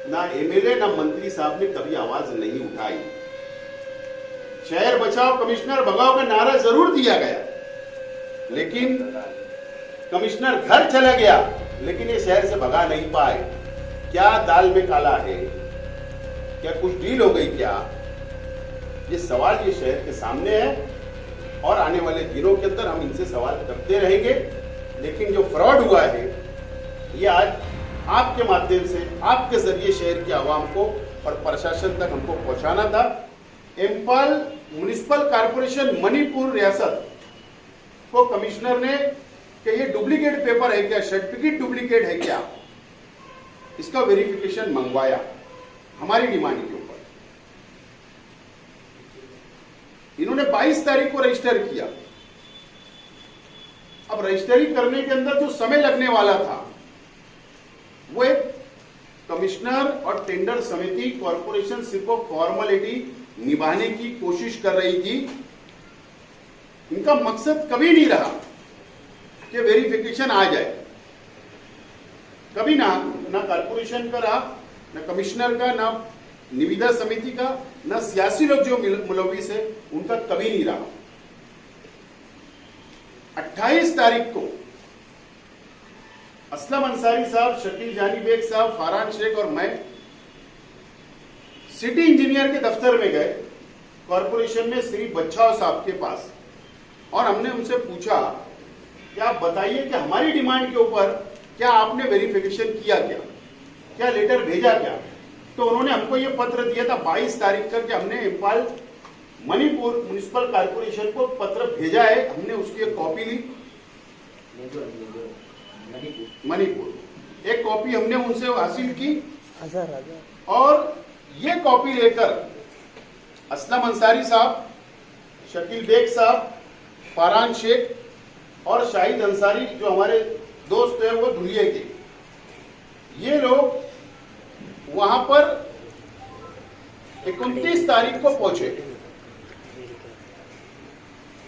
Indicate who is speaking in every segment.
Speaker 1: ना एमएलए ना मंत्री साहब ने कभी आवाज नहीं उठाई। शहर बचाओ कमिश्नर भगाओ का नारा जरूर दिया गया, लेकिन कमिश्नर घर चला गया, लेकिन ये शहर से भगा नहीं पाए। क्या दाल में काला है? क्या कुछ डील हो गई क्या? ये सवाल ये शहर के सामने है और आने वाले दिनों के अंदर हम इनसे सवाल करते रहेंगे। लेकिन जो फ्रॉड हुआ है ये आज आपके माध्यम से, आपके जरिए शहर की आवाम को और प्रशासन तक हमको पहुंचाना था। इम्फाल म्युनिसिपल कॉर्पोरेशन मणिपुर रियासत को कमिश्नर ने कि ये डुप्लीकेट पेपर है क्या, सर्टिफिकेट डुप्लीकेट है क्या, इसका वेरिफिकेशन मंगवाया हमारी डिमांड के ऊपर। इन्होंने 22 तारीख को रजिस्टर किया। अब रजिस्टरी करने के अंदर जो समय लगने वाला था वो एक कमिश्नर और टेंडर समिति कॉर्पोरेशन सिर्फ फॉर्मेलिटी निभाने की कोशिश कर रही थी। इनका मकसद कभी नहीं रहा कि वेरिफिकेशन आ जाए, कभी ना कॉर्पोरेशन का रहा, ना कमिश्नर का, ना निविदा समिति का, ना सियासी लोग जो मुलविस है उनका कभी नहीं रहा। 28 तारीख को असलम अंसारी साहब, शकील जानी बेग साहब, फरहान शेख और मैं सिटी इंजीनियर के दफ्तर में गए, कॉर्पोरेशन में श्री बच्छाव साहब के पास, और हमने उनसे पूछा कि आप बताइए कि हमारी डिमांड के ऊपर क्या आपने वेरिफिकेशन किया क्या लेटर भेजा क्या? तो उन्होंने हमको ये पत्र दिया था 22 तारीख तक कि हमने इम्फाल मणिपुर म्युनिसिपल कॉर्पोरेशन को पत्र भेजा है। हमने उसकी एक कॉपी ली, मणिपुर एक कॉपी हमने उनसे हासिल की, और ये कॉपी लेकर असलम अंसारी साहब, शकील बेग साहब, फरहान शेख और शाहिद अंसारी जो हमारे दोस्त हैं वो धुलिया के, ये लोग वहां पर 29 तारीख को पहुंचे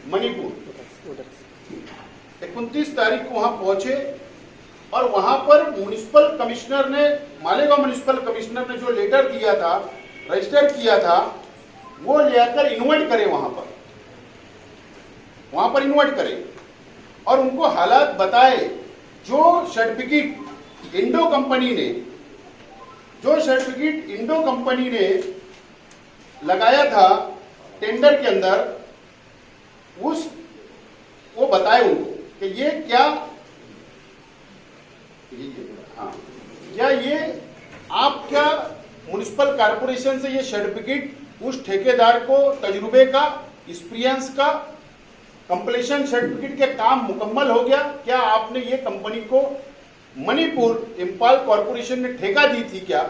Speaker 1: मणिपुर। 29 तारीख को वहां पहुंचे और वहां पर म्युनिसिपल कमिश्नर ने, मालेगांव म्युनिसिपल कमिश्नर ने जो लेटर दिया था, रजिस्टर किया था, वो लेकर इन्वाइट करे वहां पर इन्वाइट करे और उनको हालात बताए। जो सर्टिफिकेट इंडो कंपनी ने लगाया था टेंडर के अंदर, वो बताए उनको कि ये क्या ये आप क्या म्युनिसिपल कॉर्पोरेशन से ये सर्टिफिकेट उस ठेकेदार को तजुर्बे का, एक्सपीरियंस का, कंप्लीशन सर्टिफिकेट के काम मुकम्मल हो गया क्या? आपने ये कंपनी को मणिपुर इम्फाल कॉर्पोरेशन ने ठेका दी थी क्या?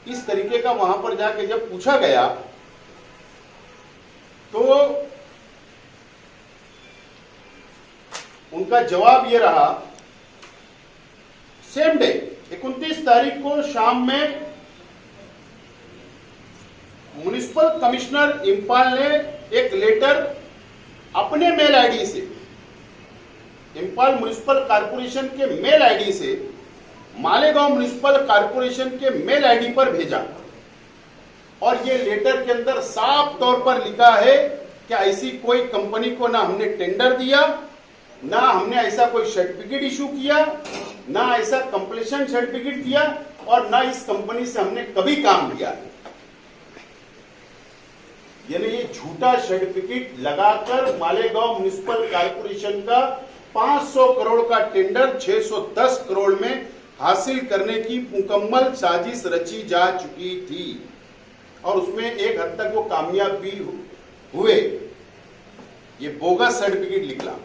Speaker 1: इस तरीके का वहां पर जाके जब पूछा गया तो उनका जवाब ये रहा, सेम डे 29 तारीख को शाम में म्युनिसिपल कमिश्नर इम्फाल ने एक लेटर अपने मेल आईडी से, इम्फाल म्युनिसिपल कॉर्पोरेशन के मेल आईडी से मालेगांव म्युनिसिपल कॉर्पोरेशन के मेल आईडी पर भेजा, और ये लेटर के अंदर साफ तौर पर लिखा है कि ऐसी कोई कंपनी को ना हमने टेंडर दिया, ना हमने ऐसा कोई सर्टिफिकेट इशू किया, ना ऐसा कंप्लीशन सर्टिफिकेट दिया, और ना इस कंपनी से हमने कभी काम किया। यानी ये झूठा सर्टिफिकेट लगाकर मालेगांव म्युनिसिपल कॉर्पोरेशन का 500 करोड़ का टेंडर 610 करोड़ में हासिल करने की मुकम्मल साजिश रची जा चुकी थी, और उसमें एक हद तक वो कामयाब भी हुए। ये बोगस सर्टिफिकेट निकला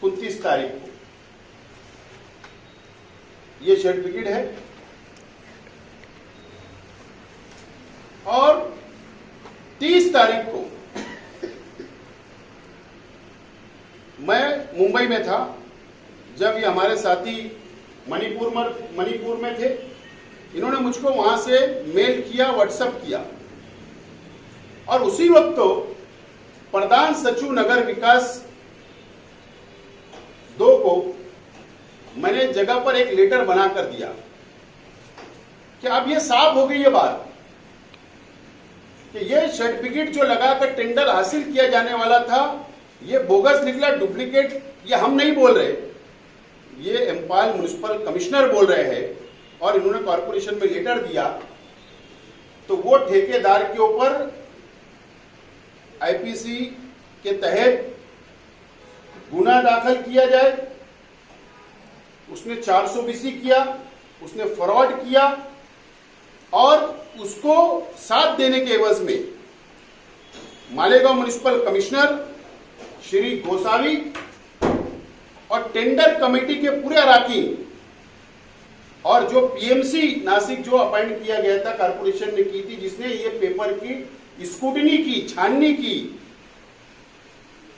Speaker 1: 29 तारीख को, ये सर्टिफिकेट है। और 30 तारीख को मैं मुंबई में था, जब ये हमारे साथी मणिपुर में थे, इन्होंने मुझको वहां से मेल किया, व्हाट्सएप किया, और उसी वक्त तो प्रधान सचिव नगर विकास 2 को मैंने जगह पर एक लेटर बनाकर दिया कि अब ये साफ हो गई ये बात कि ये सर्टिफिकेट जो लगाकर टेंडर हासिल किया जाने वाला था ये बोगस निकला, डुप्लीकेट। ये हम नहीं बोल रहे, ये इम्फाल म्युनिसिपल कमिश्नर बोल रहे हैं और इन्होंने कॉर्पोरेशन में लेटर दिया। तो वो ठेकेदार के ऊपर आईपीसी के तहत गुना दाखिल किया जाए। उसने 420 किया, उसने फ्रॉड किया और उसको साथ देने के एवज में मालेगांव म्युनिसिपल कमिश्नर श्री गोसावी और टेंडर कमेटी के पूरे अराकीन और जो पीएमसी नासिक जो अपॉइंट किया गया था कॉर्पोरेशन ने की थी, जिसने ये पेपर की स्क्रूटनी की, छाननी की,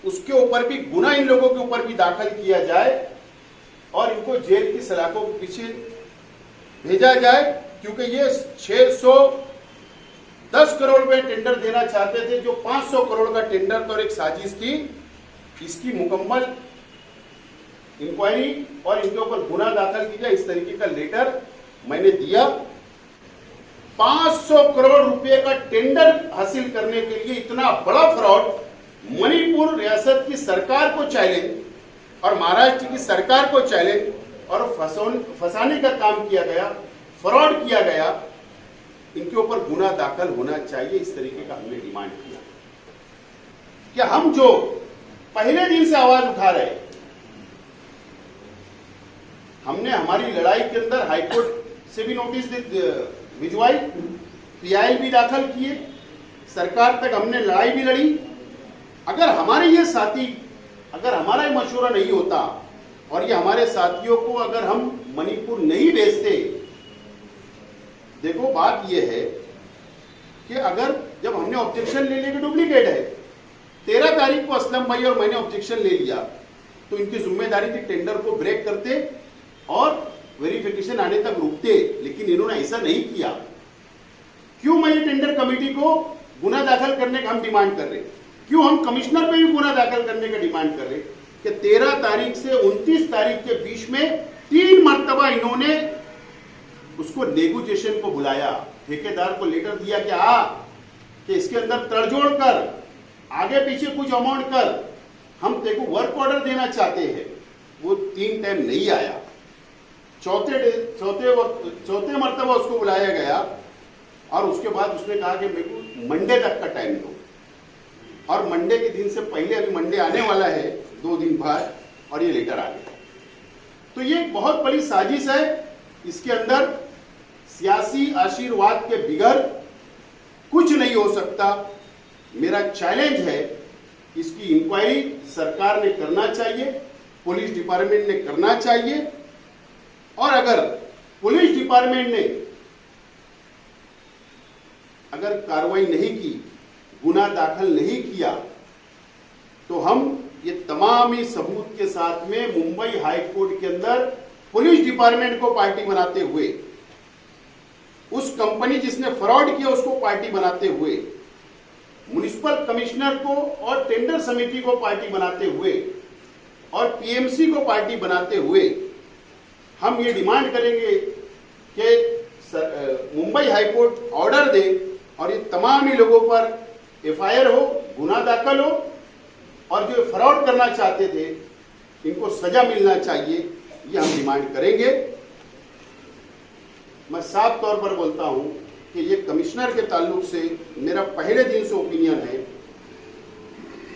Speaker 1: उसके ऊपर भी गुना इन लोगों के ऊपर भी दाखिल किया जाए और इनको जेल की सलाखों के पीछे भेजा जाए। क्योंकि ये 610 करोड़ रुपए टेंडर देना चाहते थे, जो 500 करोड़ का टेंडर तो एक साजिश थी। इसकी मुकम्मल इंक्वायरी और इनके ऊपर गुना दाखिल की जाए, इस तरीके का लेटर मैंने दिया। 500 करोड़ रुपए का टेंडर हासिल करने के लिए इतना बड़ा फ्रॉड, मणिपुर रियासत की सरकार को चैलेंज और महाराष्ट्र की सरकार को चैलेंज और फंसाने का काम किया गया, फ्रॉड किया गया। इनके ऊपर गुना दाखिल होना चाहिए, इस तरीके का हमने डिमांड किया। कि हम जो पहले दिन से आवाज उठा रहे, हमने हमारी लड़ाई के अंदर हाईकोर्ट से भी नोटिस भिजवाई, पीआईएल भी दाखिल किए, सरकार तक हमने लड़ाई भी लड़ी। अगर हमारे ये साथी, अगर हमारा ये मशवरा नहीं होता और ये हमारे साथियों को अगर हम मणिपुर नहीं भेजते, देखो बात ये है कि अगर जब हमने ऑब्जेक्शन ले लिया कि डुप्लीकेट है, 13 तारीख को असलम भाई और मैंने ऑब्जेक्शन ले लिया, तो इनकी जिम्मेदारी थी टेंडर को ब्रेक करते और वेरिफिकेशन आने तक रुकते, लेकिन इन्होंने ऐसा नहीं किया। क्यों मैं ये टेंडर कमेटी को गुना दाखिल करने का हम डिमांड कर रहे, क्यों हम कमिश्नर पे भी गुना दाखिल करने का डिमांड कर रहे कि 13 तारीख से 29 तारीख के बीच में 3 मरतबा इन्होंने उसको नेगोशिएशन को बुलाया, ठेकेदार को लेटर दिया कि इसके अंदर तड़जोड़ कर, आगे पीछे कुछ अमाउंट कर, हम तेरे को वर्क ऑर्डर देना चाहते हैं। वो 3 टाइम नहीं आया, चौथे मरतबा उसको बुलाया गया और उसके बाद उसने कहा कि मेरे को मंडे तक का टाइम दो, और मंडे के दिन से पहले, अभी मंडे आने वाला है 2 दिन बाद, और ये लेटर आ गया। तो ये बहुत बड़ी साजिश है, इसके अंदर सियासी आशीर्वाद के बिगैर कुछ नहीं हो सकता। मेरा चैलेंज है, इसकी इंक्वायरी सरकार ने करना चाहिए, पुलिस डिपार्टमेंट ने करना चाहिए, और अगर पुलिस डिपार्टमेंट ने अगर कार्रवाई नहीं की, गुना दाखिल नहीं किया, तो हम ये तमाम ही सबूत के साथ में मुंबई हाई कोर्ट के अंदर पुलिस डिपार्टमेंट को पार्टी बनाते हुए, उस कंपनी जिसने फ्रॉड किया उसको पार्टी बनाते हुए, म्युनिसिपल कमिश्नर को और टेंडर समिति को पार्टी बनाते हुए और पीएमसी को पार्टी बनाते हुए हम ये डिमांड करेंगे कि मुंबई हाईकोर्ट ऑर्डर दे और ये तमाम ही लोगों पर एफआईआर हो, गुना दाखिल हो, और जो फ्रॉड करना चाहते थे इनको सजा मिलना चाहिए, ये हम डिमांड करेंगे। मैं साफ तौर पर बोलता हूं कि ये कमिश्नर के ताल्लुक से मेरा पहले दिन से ओपिनियन है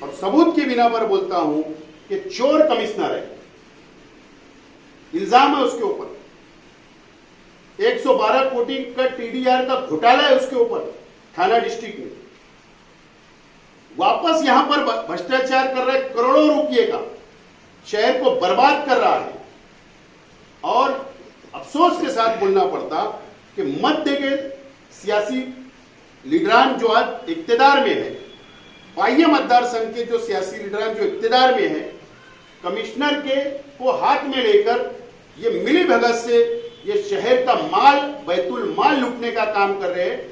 Speaker 1: और सबूत के बिना पर बोलता हूं कि चोर कमिश्नर है, इल्जाम है उसके ऊपर, 112 कोटी का टीडीआर का घोटाला है उसके ऊपर थाना डिस्ट्रिक्ट में, वापस यहां पर भ्रष्टाचार कर रहा है, करोड़ों रुपये का शहर को बर्बाद कर रहा है। और अफसोस के साथ बोलना पड़ता कि मध्य के सियासी लीडरान जो आज इक्तदार में है, बाह्य मतदार संघ के जो सियासी लीडरान जो इक्तदार में है, कमिश्नर के को हाथ में लेकर ये मिली भगत से ये शहर का माल, बैतुल माल लूटने का काम कर रहे हैं।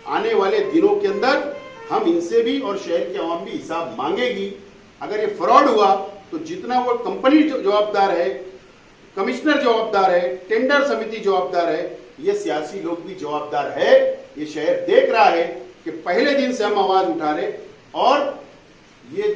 Speaker 1: आने वाले दिनों के अंदर हम इनसे भी और शहर की आवाम भी हिसाब मांगेगी। अगर ये फ्रॉड हुआ तो जितना वो कंपनी जवाबदार है, कमिश्नर जवाबदार है, टेंडर समिति जवाबदार है, ये सियासी लोग भी जवाबदार है। ये शहर देख रहा है कि पहले दिन से हम आवाज उठा रहे और ये